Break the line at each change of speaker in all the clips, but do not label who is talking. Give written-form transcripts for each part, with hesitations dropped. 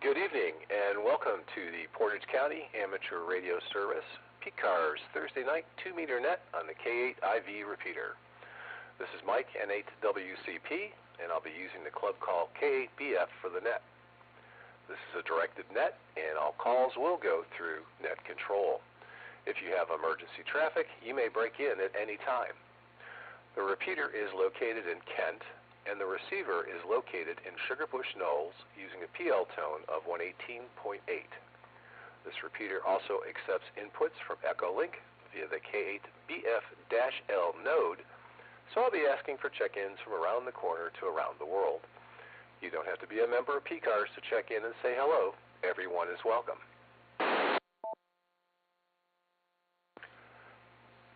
Good evening and welcome to the Portage County Amateur Radio Service PCARS Thursday night 2-meter net on the K8IV repeater. This is Mike, N8WCP, and I'll be using the club call K8BF for the net. This is a directed net and all calls will go through net control. If you have emergency traffic, you may break in at any time. The repeater is located in Kent, and the receiver is located in Sugarbush Knolls using a PL tone of 118.8. This repeater also accepts inputs from Echolink via the K8BF-L node, so I'll be asking for check-ins from around the corner to around the world. You don't have to be a member of PCARS to check in and say hello. Everyone is welcome.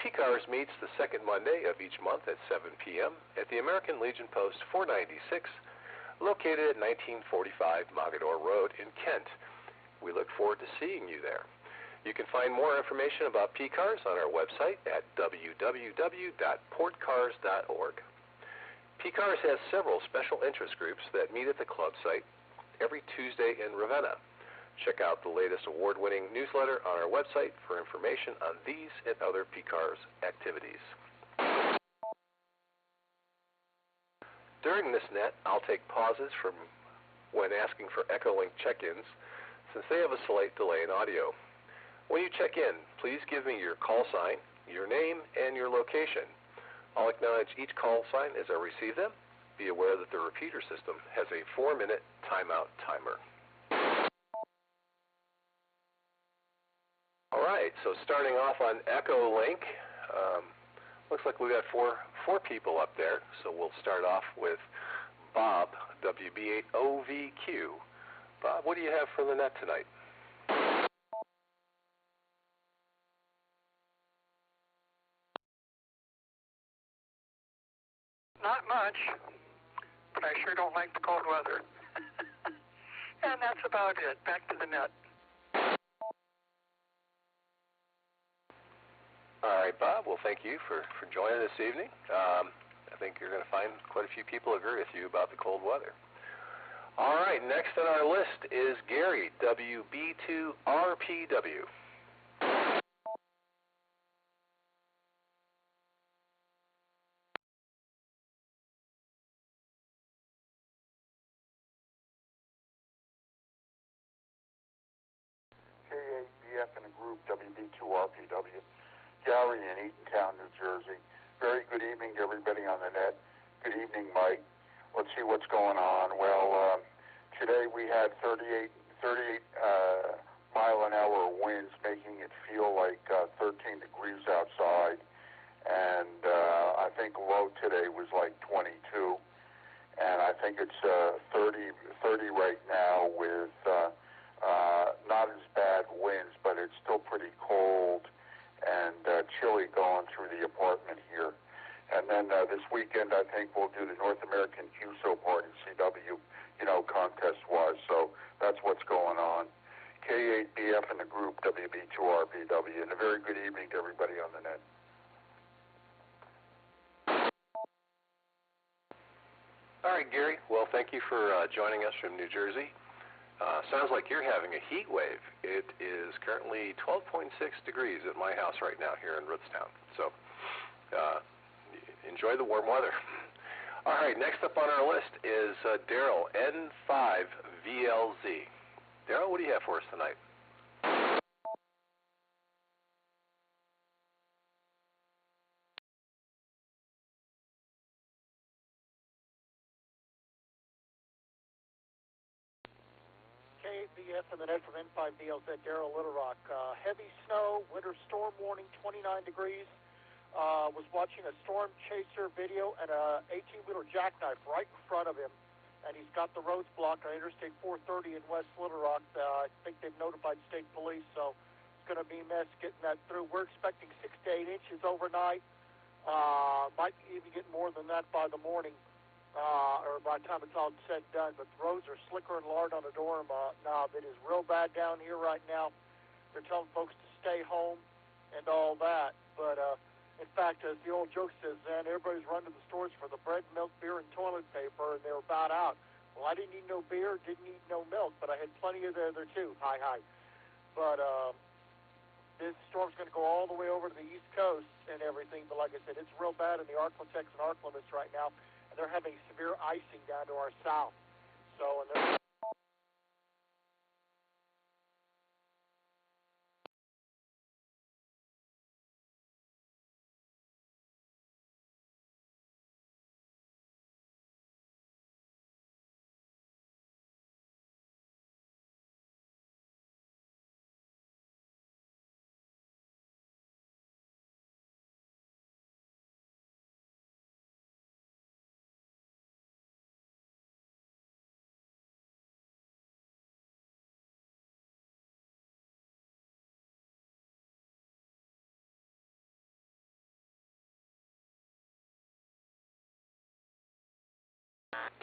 PCARS meets the second Monday of each month at 7 p.m. at the American Legion Post 496, located at 1945 Mogador Road in Kent. We look forward to seeing you there. You can find more information about PCARS on our website at www.portcars.org. PCARS has several special interest groups that meet at the club site every Tuesday in Ravenna. Check out the latest award-winning newsletter on our website for information on these and other PCARS activities. During this net, I'll take pauses from when asking for Echolink check-ins, since they have a slight delay in audio. When you check in, please give me your call sign, your name, and your location. I'll acknowledge each call sign as I receive them. Be aware that the repeater system has a 4-minute timeout timer. All right, so starting off on Echolink, looks like we've got four people up there, so we'll start off with Bob, WB8OVQ. Bob, what do you have for the net tonight?
Not much, but I sure don't like the cold weather. And that's about it. Back to the net.
All right, Bob. Well, thank you for joining this evening. I think you're going to find quite a few people agree with you about the cold weather. All right, next on our list is Gary, WB2RPW.
K8BF in a group, WB2RPW. Gary in Eatontown, New Jersey. Very good evening to everybody on the net. Good evening, Mike. Let's see what's going on. Well, today we had 38 mile-an-hour winds, making it feel like 13 degrees outside. And I think low today was like 22. And I think it's 30 right now with not as bad winds, but it's still pretty cold and chilly going through the apartment here. And then this weekend, I think we'll do the North American QSO party, CW, contest-wise. So that's what's going on. K8BF in the group, WB2RPW, and a very good evening to everybody on the net.
All right, Gary. Well, thank you for joining us from New Jersey. Sounds like you're having a heat wave. It is currently 12.6 degrees at my house right now here in Rootstown. So enjoy the warm weather. All right, next up on our list is Daryl, N5VLZ. Daryl, what do you have for us tonight?
K8BF and the net from N5VLZ, Daryl, Little Rock. Heavy snow, winter storm warning, 29 degrees. Was watching a storm chaser video and a 18-wheeler jackknife right in front of him, and he's got the roads blocked on Interstate 430 in West Little Rock. I think they've notified state police, so it's going to be a mess getting that through. We're expecting 6 to 8 inches overnight. Might even get more than that by the morning, or by the time it's all said and done. But the roads are slicker and lard on a doorknob. It is real bad down here right now. They're telling folks to stay home and all that, but in fact, as the old joke says, then everybody's running to the stores for the bread, milk, beer, and toilet paper, and they were about out. Well, I didn't eat no beer, didn't eat no milk, but I had plenty of the other two. Hi. But this storm's going to go all the way over to the East Coast and everything. But like I said, it's real bad in the Arklatex and Arklimits right now, and they're having severe icing down to our south. So, and they're...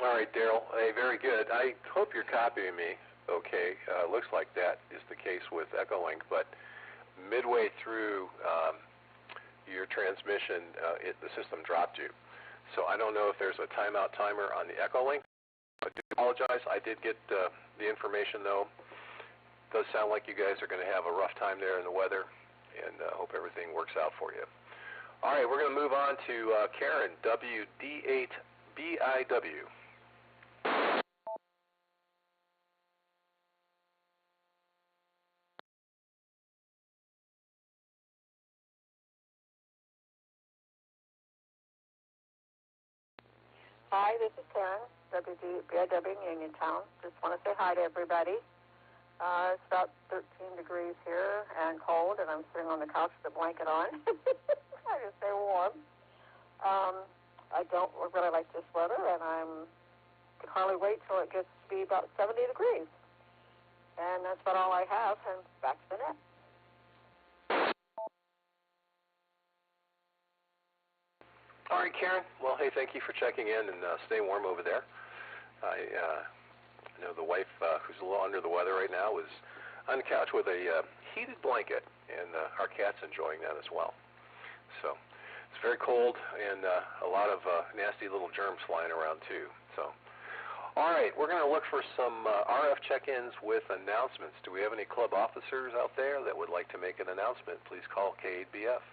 All right, Daryl. Hey, very good. I hope you're copying me. Okay, looks like that is the case with Echolink, but midway through your transmission, the system dropped you. So I don't know if there's a timeout timer on the Echolink. I do apologize. I did get the information, though. It does sound like you guys are going to have a rough time there in the weather, and hope everything works out for you. All right, we're going to move on to Karen, WD8BIW.
Hi, this is Karen, WDBIW in Uniontown. Just want to say hi to everybody. It's about 13 degrees here and cold, and I'm sitting on the couch with a blanket on. I just stay warm. I don't really like this weather, and I can hardly wait till it gets to be about 70 degrees. And that's about all I have, and back to the net.
All right, Karen. Well, hey, thank you for checking in, and stay warm over there. I know the wife, who's a little under the weather right now, is on the couch with a heated blanket, and our cat's enjoying that as well. So it's very cold, and a lot of nasty little germs flying around, too. So, all right, we're going to look for some RF check-ins with announcements. Do we have any club officers out there that would like to make an announcement? Please call K8BF.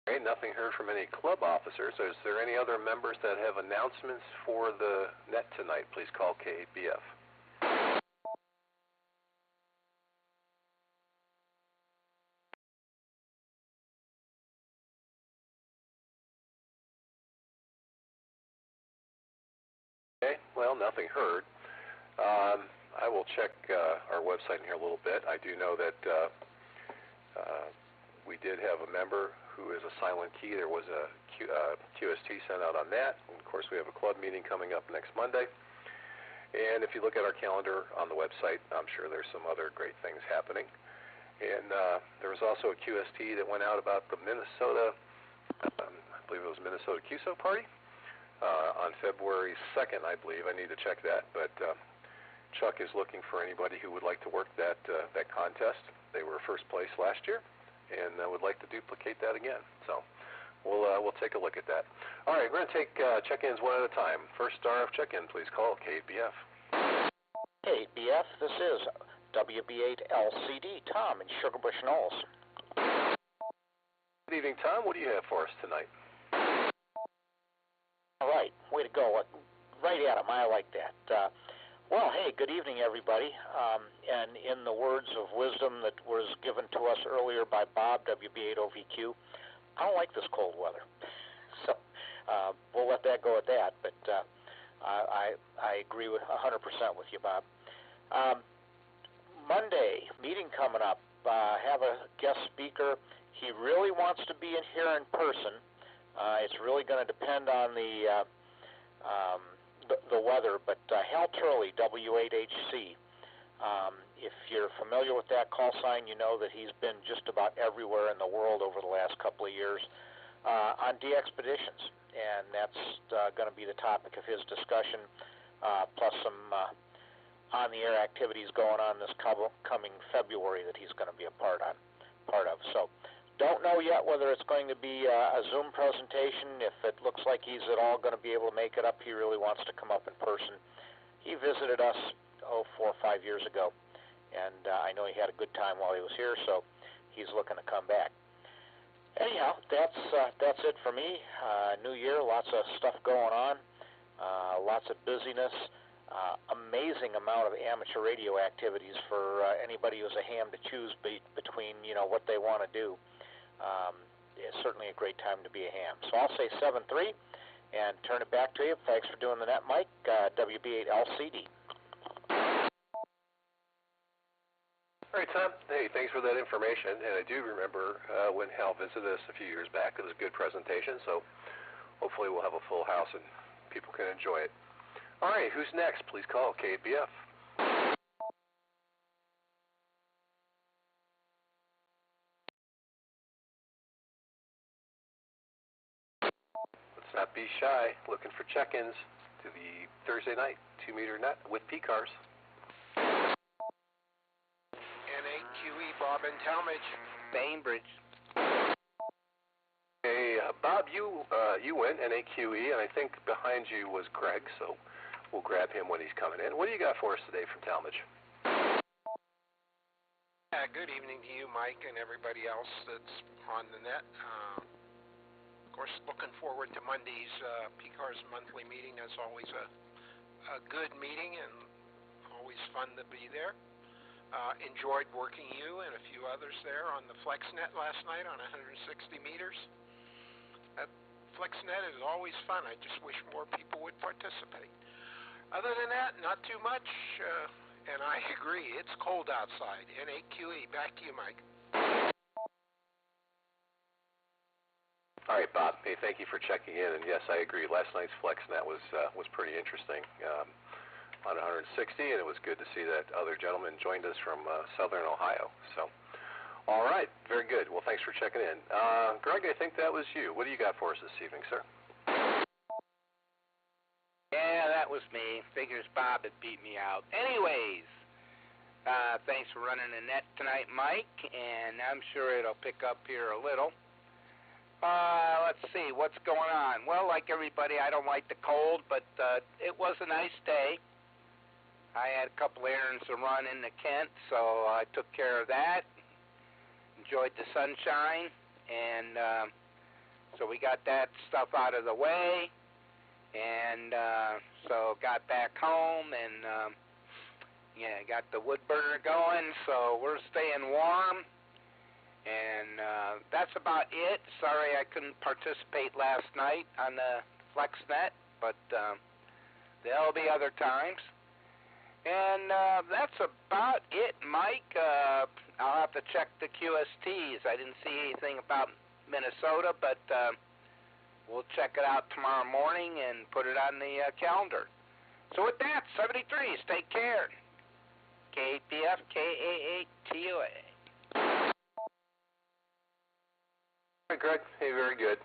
Okay, nothing heard from any club officers. Is there any other members that have announcements for the net tonight? Please call K8BF. Okay, well, nothing heard. I will check our website in here a little bit. I do know that we did have a member who is a silent key. There was a QST sent out on that. And of course, we have a club meeting coming up next Monday. And if you look at our calendar on the website, I'm sure there's some other great things happening. And there was also a QST that went out about the Minnesota, I believe it was Minnesota QSO party on February 2nd, I believe. I need to check that. But Chuck is looking for anybody who would like to work that contest. They were first place last year, and would like to duplicate that again. So we'll take a look at that. All right, we're going to take check-ins one at a time. First RF check-in, please call K8BF.
K8BF, this is WB8LCD, Tom in Sugarbush Knolls.
Good evening, Tom. What do you have for us tonight?
All right, way to go. Right at him. I like that. Well, hey, good evening, everybody. And in the words of wisdom that was given to us earlier by Bob, WB8OVQ, I don't like this cold weather. So we'll let that go at that. But I agree with 100% with you, Bob. Monday, meeting coming up. Have a guest speaker. He really wants to be in here in person. It's really going to depend on the weather, but Hal Turley, W8HC. If you're familiar with that call sign, you know that he's been just about everywhere in the world over the last couple of years on de-expeditions, and that's going to be the topic of his discussion, plus some on-the-air activities going on this coming February that he's going to be a part of. So don't know yet whether it's going to be a Zoom presentation. If it looks like he's at all going to be able to make it up, he really wants to come up in person. He visited us 4 or 5 years ago, and I know he had a good time while he was here, so he's looking to come back. Anyhow, that's it for me. New year, lots of stuff going on, lots of busyness, amazing amount of amateur radio activities for anybody who's a ham to choose between what they want to do. It's certainly a great time to be a ham. So I'll say 7-3 and turn it back to you. Thanks for doing the net, Mike. WB8LCD.
All right, Tom. Hey, thanks for that information. And I do remember when Hal visited us a few years back. It was a good presentation, so hopefully we'll have a full house and people can enjoy it. All right, who's next? Please call KBF. Let's not be shy. Looking for check-ins to the Thursday night 2-meter net with P-Cars.
NAQE, Bob and Talmadge, Bainbridge.
Hey, Bob, you went NAQE, and I think behind you was Greg, so we'll grab him when he's coming in. What do you got for us today from Talmadge?
Good evening to you, Mike, and everybody else that's on the net. Of course, looking forward to Monday's P-Cars monthly meeting. That's always a good meeting and always fun to be there. Enjoyed working you and a few others there on the FlexNet last night on 160 meters. That FlexNet is always fun. I just wish more people would participate. Other than that, not too much, and I agree. It's cold outside. NAQE, back to you, Mike.
All right, Bob. Hey, thank you for checking in. And yes, I agree. Last night's FlexNet was pretty interesting. On 160, and it was good to see that other gentleman joined us from southern Ohio. So, all right, very good. Well, thanks for checking in. Greg, I think that was you. What do you got for us this evening, sir?
Yeah, that was me. Figures Bob had beat me out. Anyways, thanks for running the net tonight, Mike, and I'm sure it'll pick up here a little. Let's see, what's going on? Well, like everybody, I don't like the cold, but it was a nice day. I had a couple errands to run into Kent, so I took care of that. Enjoyed the sunshine, and so we got that stuff out of the way, and so got back home, and got the wood burner going, so we're staying warm, and that's about it. Sorry I couldn't participate last night on the FlexNet, but there'll be other times. And that's about it, Mike. I'll have to check the QSTs. I didn't see anything about Minnesota, but we'll check it out tomorrow morning and put it on the calendar. So with that, 73, take care. KPF, KA8TUA.
Hi, Greg. Hey, very good.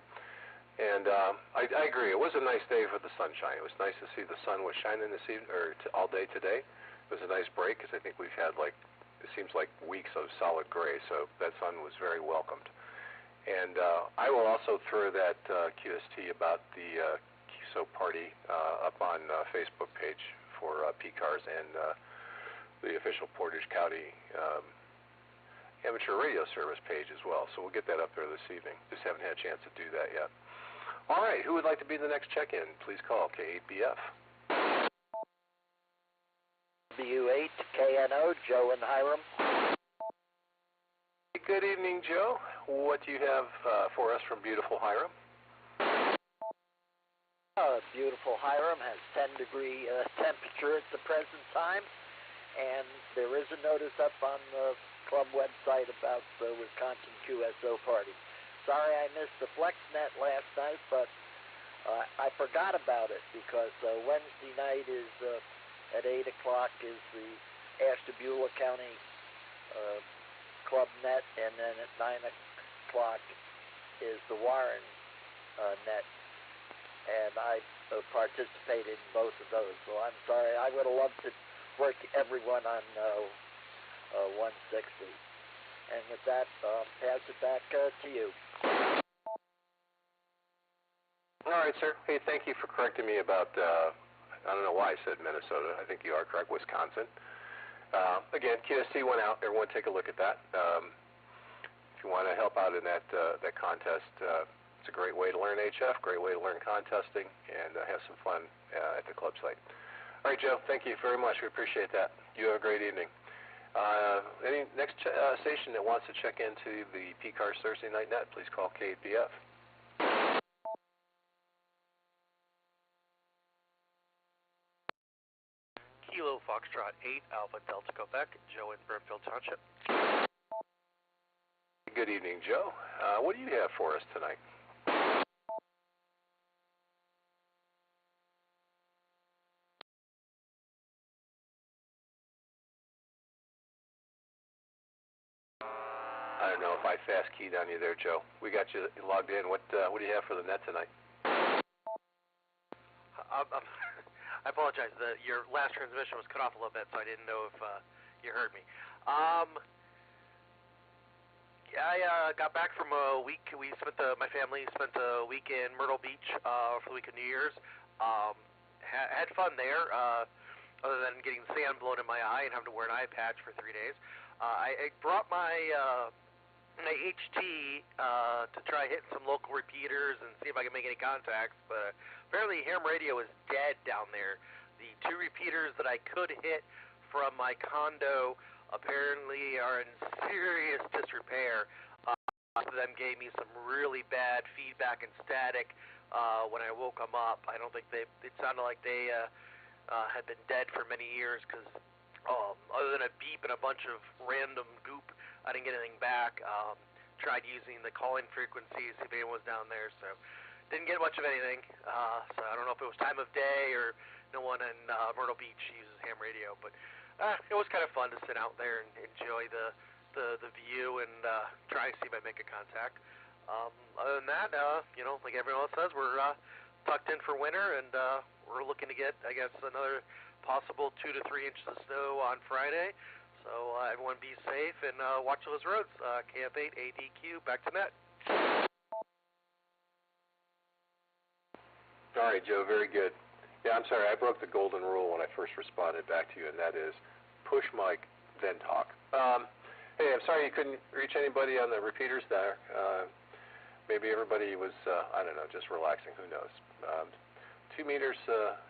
And I agree. It was a nice day for the sunshine. It was nice to see the sun was shining this evening, or all day today. It was a nice break because I think we've had it seems like weeks of solid gray, so that sun was very welcomed. And I will also throw that QST about the QSO party up on Facebook page for P-Cars and the official Portage County amateur radio service page as well. So we'll get that up there this evening. Just haven't had a chance to do that yet. All right, who would like to be the next check-in? Please call K8BF.
W8KNO, Joe in Hiram.
Good evening, Joe. What do you have for us from beautiful Hiram?
Beautiful Hiram has 10-degree temperature at the present time, and there is a notice up on the club website about the Wisconsin QSO party. Sorry I missed the FlexNet last night, but I forgot about it because Wednesday night is at 8 o'clock is the Ashtabula County Club Net, and then at 9 o'clock is the Warren Net, and I participated in both of those. So I'm sorry. I would have loved to for everyone on 160. And with that, pass it back to you.
All right, sir. Hey, thank you for correcting me about, I don't know why I said Minnesota. I think you are correct, Wisconsin. Again, QSC went out. Everyone take a look at that. If you want to help out in that contest, it's a great way to learn HF, great way to learn contesting, and have some fun at the club site. All right, Joe, thank you very much. We appreciate that. You have a great evening. Any next station that wants to check into the PCARS Thursday Night Net, please call K8BF.
Kilo Foxtrot 8 Alpha Delta Quebec, Joe in Brimfield Township.
Good evening, Joe. What do you have for us tonight? I don't know if I fast keyed on you there, Joe. We got you logged in. What do you have for the net tonight?
I apologize. Your last transmission was cut off a little bit, so I didn't know if you heard me. I got back from a week. My family spent a week in Myrtle Beach for the week of New Year's. Had fun there, other than getting sand blown in my eye and having to wear an eye patch for 3 days. I brought my HT to try hitting some local repeaters and see if I can make any contacts, but apparently ham radio is dead down there. The 2 repeaters that I could hit from my condo apparently are in serious disrepair. Both of them gave me some really bad feedback and static when I woke them up. I don't think it sounded like they had been dead for many years, because other than a beep and a bunch of random goop, I didn't get anything back. Tried using the call-in frequency, see if anyone was down there, so didn't get much of anything. So I don't know if it was time of day or no one in Myrtle Beach uses ham radio, but it was kind of fun to sit out there and enjoy the view and try and see if I make a contact. Other than that, like everyone else says, we're tucked in for winter, and we're looking to get, I guess, another possible 2 to 3 inches of snow on Friday. So everyone be safe and watch those roads. KF8 ADQ, back to net.
All right, Joe, very good. Yeah, I'm sorry, I broke the golden rule when I first responded back to you, and that is push mic, then talk. Hey, I'm sorry you couldn't reach anybody on the repeaters there. Maybe everybody was, I don't know, just relaxing, who knows. 2 meters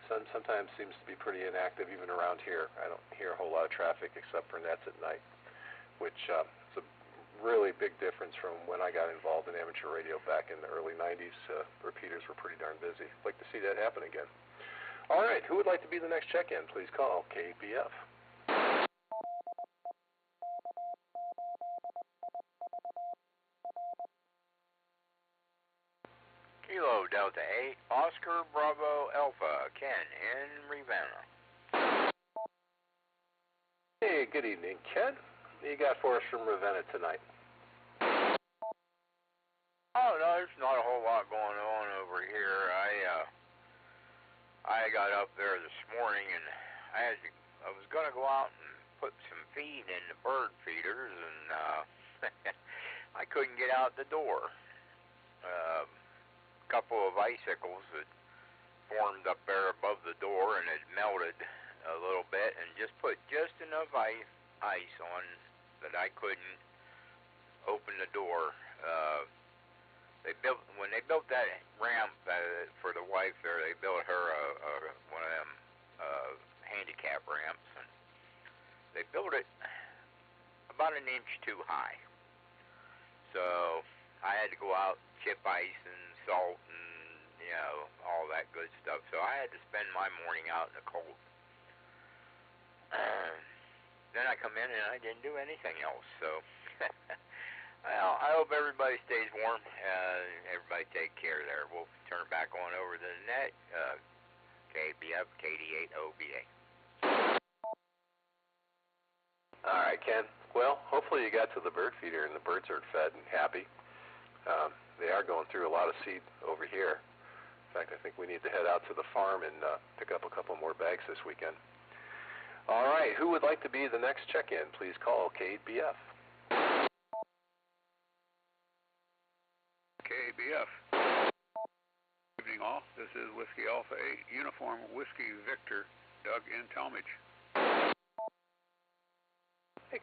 sometimes seems to be pretty inactive even around here. I don't hear a whole lot of traffic except for nets at night, which is a really big difference from when I got involved in amateur radio back in the early 90s. Repeaters were pretty darn busy. I'd like to see that happen again. All right, who would like to be the next check-in? Please call KBF.
Kilo Delta 8, Oscar Bravo Alpha, Ken in Vntenna.
Hey, good evening, Ken. What you got for us from Vntenna tonight?
Oh, no, there's not a whole lot going on over here. I got up there this morning, and I was going to go out and put some feed in the bird feeders, and I couldn't get out the door. Couple of icicles that formed up there above the door and had melted a little bit, and just put just enough ice on that I couldn't open the door. When they built that ramp for the wife there, they built her one of them handicap ramps, and they built it about an inch too high. So I had to go out, chip ice and salt and, all that good stuff. So I had to spend my morning out in the cold. Then I come in and I didn't do anything else. So, well, I hope everybody stays warm. Everybody take care there. We'll turn it back on over to the net. KBF, KD8 OBA.
All right, Ken. Well, hopefully you got to the bird feeder and the birds are fed and happy. They are going through a lot of seed over here. In fact, I think we need to head out to the farm and pick up a couple more bags this weekend. All right, who would like to be the next check-in? Please call KBF.
KBF. Good evening, all. This is Whiskey Alpha 8, Uniform Whiskey Victor, Doug in Talmadge.
Hey,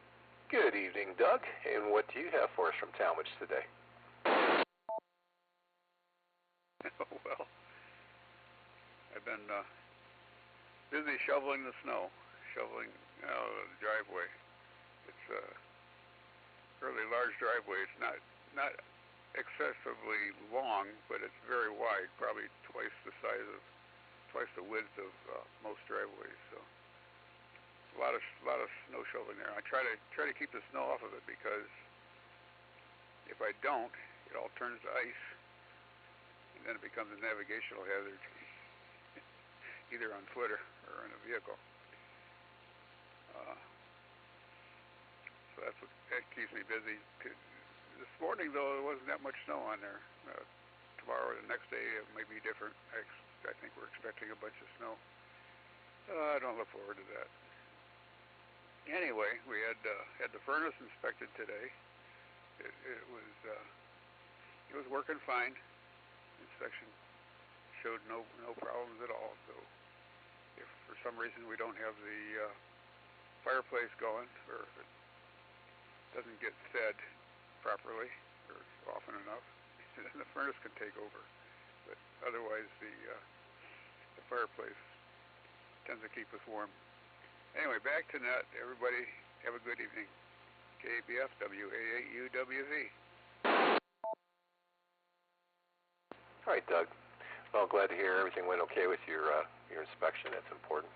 good evening, Doug. And what do you have for us from Talmadge today?
Well, I've been busy shoveling the snow, shoveling the driveway. It's a fairly large driveway. It's not excessively long, but it's very wide, probably twice the width of most driveways. So a lot of snow shoveling there. I try to keep the snow off of it, because if I don't, it all turns to ice, and then it becomes a navigational hazard, either on foot or in a vehicle. So that keeps me busy. This morning, though, there wasn't that much snow on there. Tomorrow or the next day, it may be different. I think we're expecting a bunch of snow. I don't look forward to that. Anyway, we had the furnace inspected today. It was working fine. Inspection showed no problems at all. So if for some reason we don't have the fireplace going, or if it doesn't get fed properly or often enough, then the furnace can take over. But otherwise, the fireplace tends to keep us warm. Anyway, back to net. Everybody have a good evening. KBF WA8UWV.
All right, Doug. Well, glad to hear everything went okay with your inspection. That's important.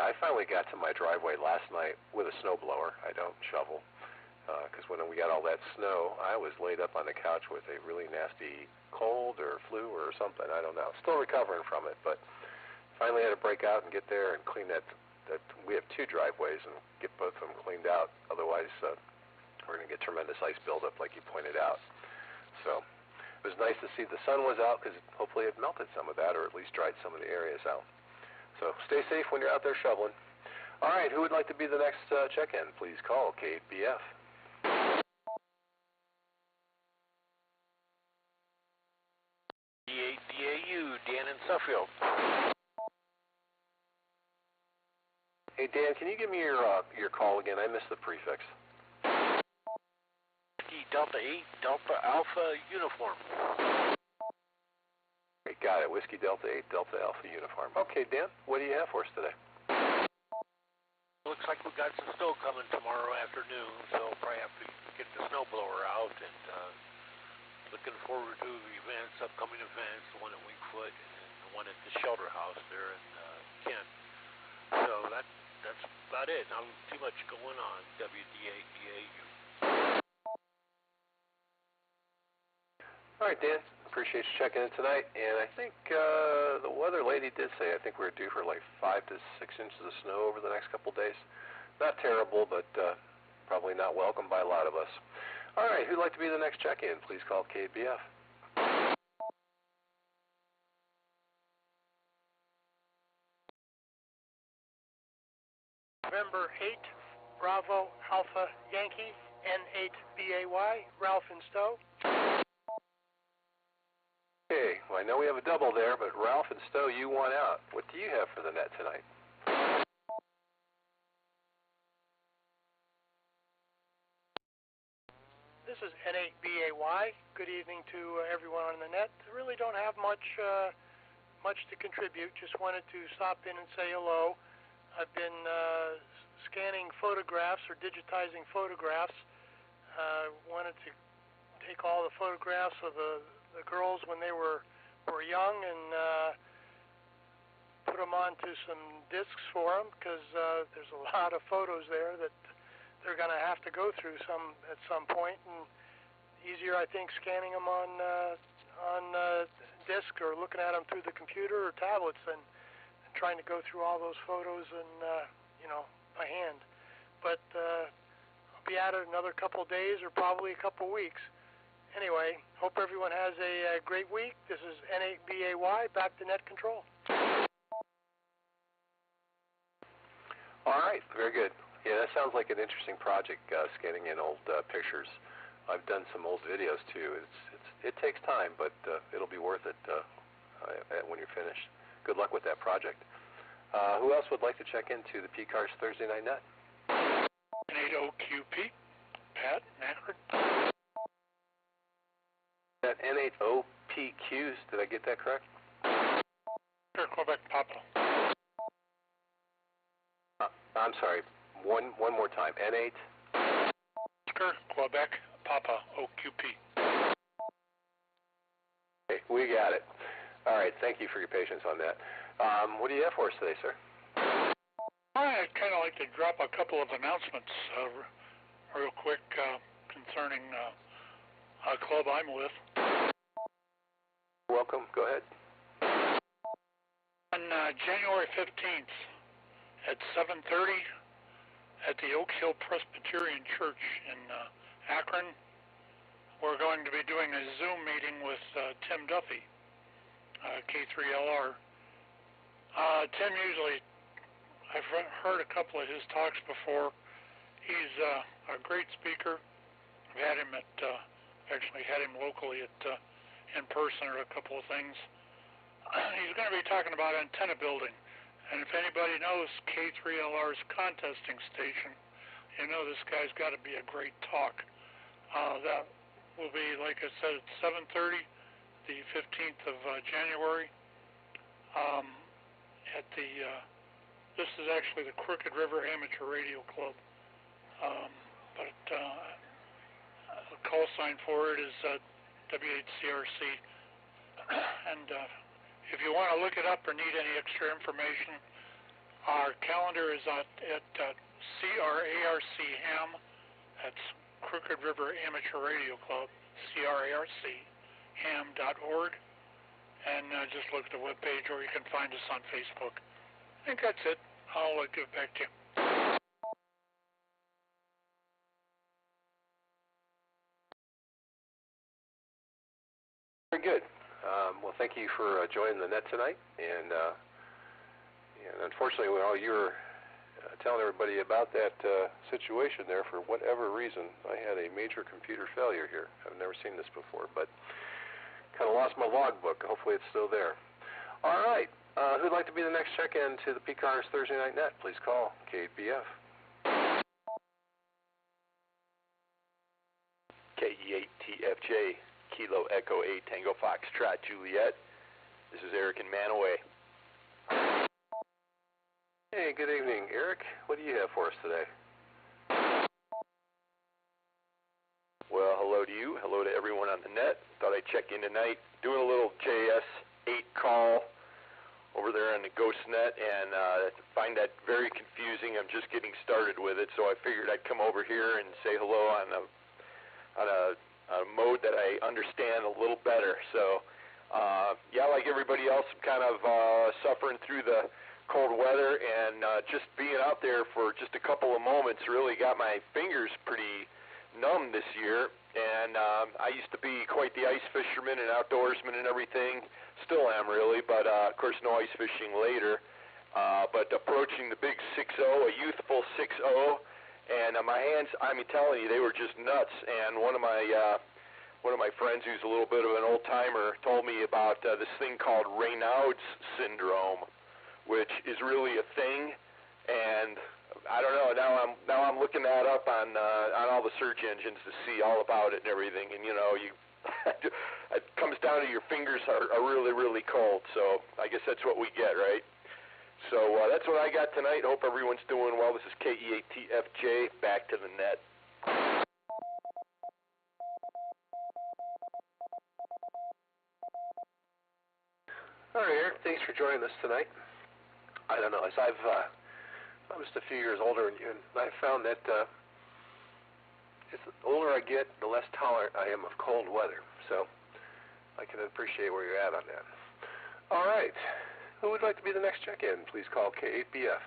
I finally got to my driveway last night with a snowblower. I don't shovel, because when we got all that snow, I was laid up on the couch with a really nasty cold or flu or something. I don't know. Still recovering from it, but finally had to break out and get there and clean that. We have two driveways, and get both of them cleaned out. Otherwise, we're going to get tremendous ice buildup, like you pointed out. So it was nice to see the sun was out, because hopefully it melted some of that, or at least dried some of the areas out. So stay safe when you're out there shoveling. All right, who would like to be the next check-in? Please call KBF.
DAU, Dan in Suffield.
Hey, Dan, can you give me your call again? I missed the prefix.
Delta 8, Delta Alpha Uniform.
Okay, got it. Whiskey Delta 8, Delta Alpha Uniform. Okay, Dan, what do you have for us today?
Looks like we got some snow coming tomorrow afternoon, so probably have to get the snowblower out, and looking forward to the upcoming events, the one at Wingfoot and the one at the shelter house there in Kent. So that's about it. Not too much going on. WDADAU.
All right, Dan. Appreciate you checking in tonight. And I think the weather lady did say I think we're due for like 5 to 6 inches of snow over the next couple days. Not terrible, but probably not welcome by a lot of us. All right, who'd like to be the next check-in? Please call KBF.
November 8, Bravo Alpha Yankee, N8BAY, Ralph in Stowe.
Okay, well, I know we have a double there, but Ralph and Stowe, you won out. What do you have for the net tonight?
This is N8BAY. Good evening to everyone on the net. I really don't have much to contribute. Just wanted to stop in and say hello. I've been scanning photographs or digitizing photographs. Wanted to take all the photographs of the girls when they were young and put them onto some discs for them, because there's a lot of photos there that they're going to have to go through at some point, and easier, I think, scanning them on disk or looking at them through the computer or tablets than trying to go through all those photos and by hand. But I'll be at it another couple days or probably a couple weeks. Anyway, hope everyone has a great week. This is N8BAY, back to net control.
All right, very good. Yeah, that sounds like an interesting project, scanning in old pictures. I've done some old videos too. It takes time, but it'll be worth it when you're finished. Good luck with that project. Who else would like to check into the PCARS Thursday Night Net?
N8OQP, Pat, Akron.
That N8OPQs, did I get that correct?
Sure, Quebec Papa.
I'm sorry, one more time. N8?
Sure, Quebec Papa, OQP.
Okay, we got it. All right, thank you for your patience on that. What do you have for us today, sir?
I'd kind of like to drop a couple of announcements real quick concerning a club I'm with.
Welcome. Go ahead.
On January 15th at 7:30 at the Oak Hill Presbyterian Church in Akron, we're going to be doing a Zoom meeting with Tim Duffy, K3LR. Tim usually, I've heard a couple of his talks before. He's a great speaker. I've had him actually had him locally at in person at a couple of things. He's going to be talking about antenna building. And if anybody knows K3LR's contesting station, you know this guy's got to be a great talk. That will be, like I said, at 7:30, the 15th of January. At the this is actually the Crooked River Amateur Radio Club, but the call sign for it is WHCRC. And if you want to look it up or need any extra information, our calendar is at CRARC Ham. That's Crooked River Amateur Radio Club, CRARCHam.org. And just look at the webpage, or you can find us on Facebook. I think that's it. I'll give it back to you.
Very good. Well, thank you for joining the net tonight. And unfortunately, you were telling everybody about that situation there. For whatever reason, I had a major computer failure here. I've never seen this before, but kind of lost my logbook. Hopefully it's still there. All right. Who'd like to be the next check-in to the PCARS Thursday Night Net? Please call K8BF.
KE8TFJ, Kilo Echo 8, Tango Foxtrot Juliet. This is Eric in Manaway.
Hey, good evening, Eric. What do you have for us today?
Well, hello to you. Hello to everyone on the net. Thought I'd check in tonight. Doing a little JS8 call over there on the GhostNet, and find that very confusing. I'm just getting started with it, so I figured I'd come over here and say hello on a mode that I understand a little better. So, yeah, like everybody else, I'm kind of suffering through the cold weather, and just being out there for just a couple of moments really got my fingers pretty numb this year. And I used to be quite the ice fisherman and outdoorsman and everything. Still am, really, but of course no ice fishing later. But approaching the big 6-0, a youthful 6-0, and my hands, I mean, telling you, they were just nuts. And one of my friends, who's a little bit of an old timer, told me about this thing called Raynaud's syndrome, which is really a thing. And I don't know. Now I'm looking that up on all the search engines to see all about it and everything. And you know, it comes down to your fingers are really, really cold. So I guess that's what we get, right? So that's what I got tonight. Hope everyone's doing well. This is KE8TFJ. Back to the net.
All right, Eric. Thanks for joining us tonight. I don't know. As I'm just a few years older than you, and I found that the older I get, the less tolerant I am of cold weather. So I can appreciate where you're at on that. All right. Who would like to be the next check-in? Please call K8BF.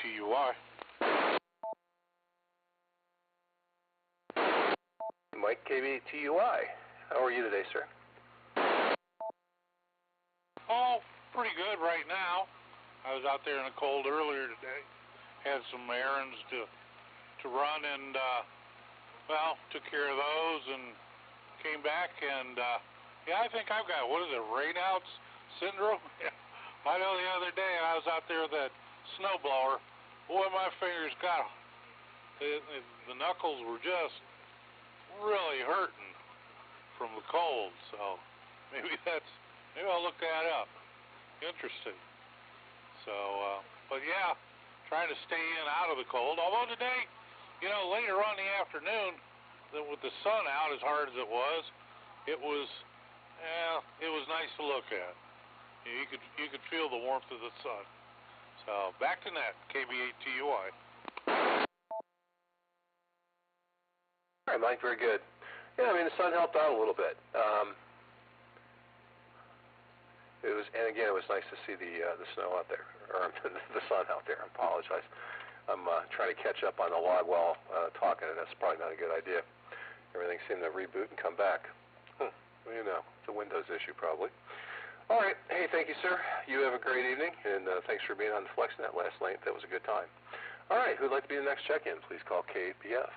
TUI.
Mike, KB2UI. How are you today, sir?
Oh, pretty good right now. I was out there in the cold earlier today. Had some errands to run and, took care of those and came back and, I think I've got, rainouts syndrome? I know the other day I was out there with that snowblower. Boy, my fingers the knuckles were just really hurting from the cold. So maybe I'll look that up. Interesting. So, trying to stay in out of the cold. Although today, later on in the afternoon, with the sun out as hard as it was nice to look at. You could feel the warmth of the sun. So back to net, KB8TUI.
All right, Mike, very good. Yeah, the sun helped out a little bit. It was nice to see the snow out there, or the sun out there. I apologize. I'm trying to catch up on the log while talking, and that's probably not a good idea. Everything seemed to reboot and come back. Well, it's a Windows issue probably. All right. Hey, thank you, sir. You have a great evening, and thanks for being on the FlexNet last night. That was a good time. All right. Who'd like to be the next check-in? Please call KBF.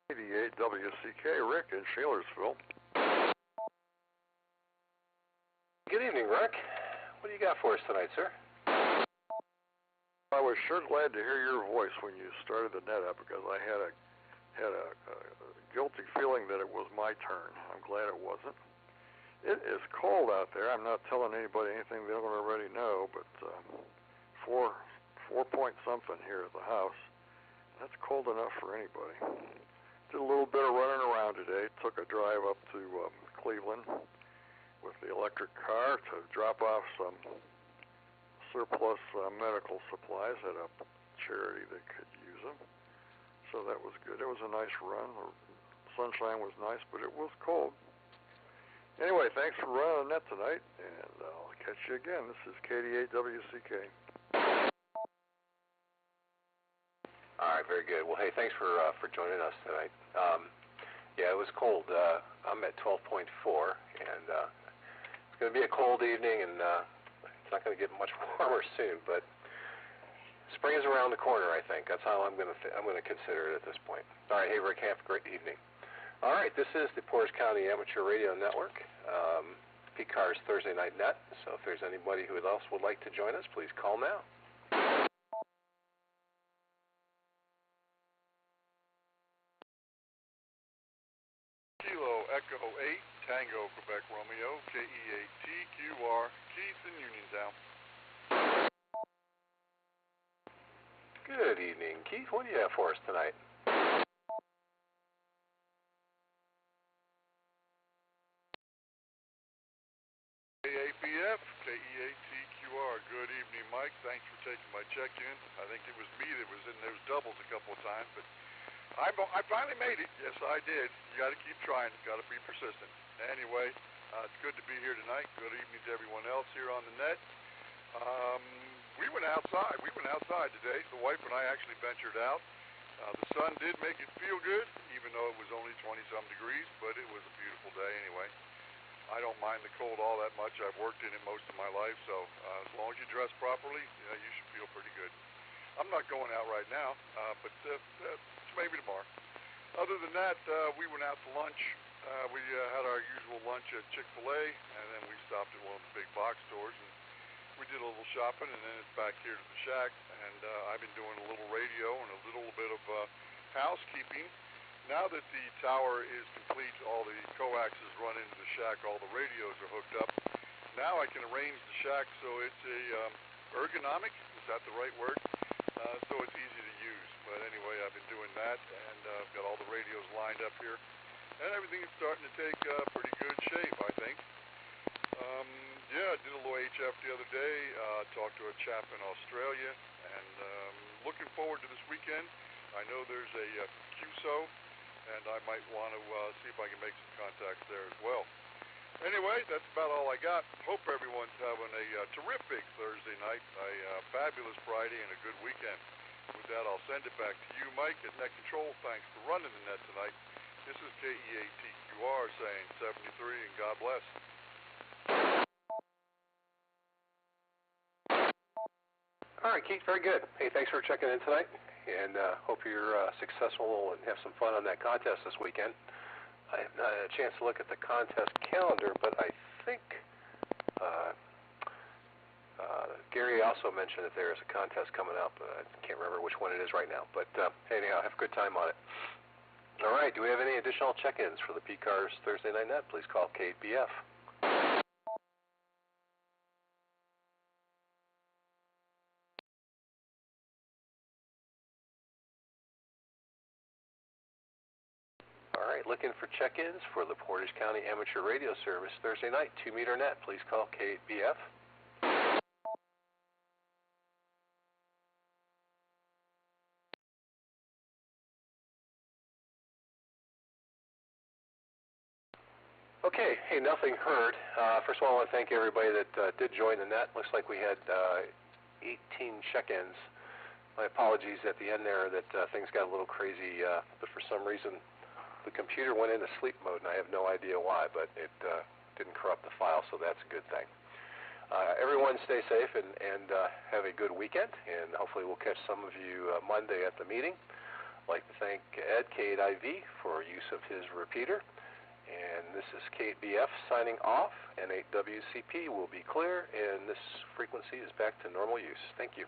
88 WCK, Rick in Shalersville.
Good evening, Rick. What do you got for us tonight, sir?
I was sure glad to hear your voice when you started the net up because I had a guilty feeling that it was my turn. I'm glad it wasn't. It is cold out there. I'm not telling anybody anything they don't already know, but 4 point something here at the house. That's cold enough for anybody. Did a little bit of running around today. Took a drive up to Cleveland with the electric car to drop off some surplus medical supplies at a charity that could use them. So that was good. It was a nice run. The sunshine was nice, but it was cold. Anyway, thanks for running the net tonight, and I'll catch you again. This is KD8WCK.
All right, very good. Well, hey, thanks for joining us tonight. It was cold. I'm at 12.4, and it's going to be a cold evening, and it's not going to get much warmer soon. But spring is around the corner, I think. That's how I'm going to consider it at this point. All right, hey, Rick, have a great evening. All right, this is the Portage County Amateur Radio Network, PCAR's Thursday Night Net. So if there's anybody who else would like to join us, please call now.
Kilo Echo 8, Tango Quebec Romeo, KE8TQR, Keith in Uniontown.
Good evening, Keith. What do you have for us tonight?
APF, KE8TQR. Good evening, Mike. Thanks for taking my check-in. I think it was me that was in those doubles a couple of times, but I finally made it. Yes, I did. You got to keep trying. Got to be persistent. Anyway, it's good to be here tonight. Good evening to everyone else here on the net. We went outside. We went outside today. The wife and I actually ventured out. The sun did make it feel good, even though it was only 20-some degrees, but it was a beautiful day anyway. I don't mind the cold all that much. I've worked in it most of my life, so as long as you dress properly, you should feel pretty good. I'm not going out right now, but maybe tomorrow. Other than that, we went out to lunch. We had our usual lunch at Chick-fil-A, and then we stopped at one of the big box stores, and we did a little shopping, and then it's back here to the shack, and I've been doing a little radio and a little bit of housekeeping. Now that the tower is complete, all the coaxes run into the shack, all the radios are hooked up. Now I can arrange the shack so it's ergonomic, is that the right word? So it's easy to use. But anyway, I've been doing that, and I've got all the radios lined up here. And everything is starting to take pretty good shape, I think. I did a little HF the other day, talked to a chap in Australia, and looking forward to this weekend. I know there's a QSO, and I might want to see if I can make some contacts there as well. Anyway, that's about all I got. Hope everyone's having a terrific Thursday night, a fabulous Friday, and a good weekend. With that, I'll send it back to you, Mike, at Net Control. Thanks for running the net tonight. This is KE8TQR saying 73, and God bless.
All right, Keith, very good. Hey, thanks for checking in tonight, and hope you're successful and have some fun on that contest this weekend. I have not had a chance to look at the contest calendar, but I think Gary also mentioned that there is a contest coming up. I can't remember which one it is right now, but anyhow, have a good time on it. All right, do we have any additional check-ins for the PCARS Thursday Night Net? Please call K8BF. All right, looking for check-ins for the Portage County Amateur Radio Service Thursday night, 2-meter net. Please call K8BF. Okay, hey, nothing heard. First of all, I want to thank everybody that did join the net. Looks like we had 18 check-ins. My apologies at the end there that things got a little crazy, but for some reason the computer went into sleep mode, and I have no idea why, but it didn't corrupt the file, so that's a good thing. Everyone stay safe and have a good weekend, and hopefully we'll catch some of you Monday at the meeting. I'd like to thank Ed, K8IV, for use of his repeater. And this is K8BF signing off, and 8WCP will be clear, and this frequency is back to normal use. Thank you.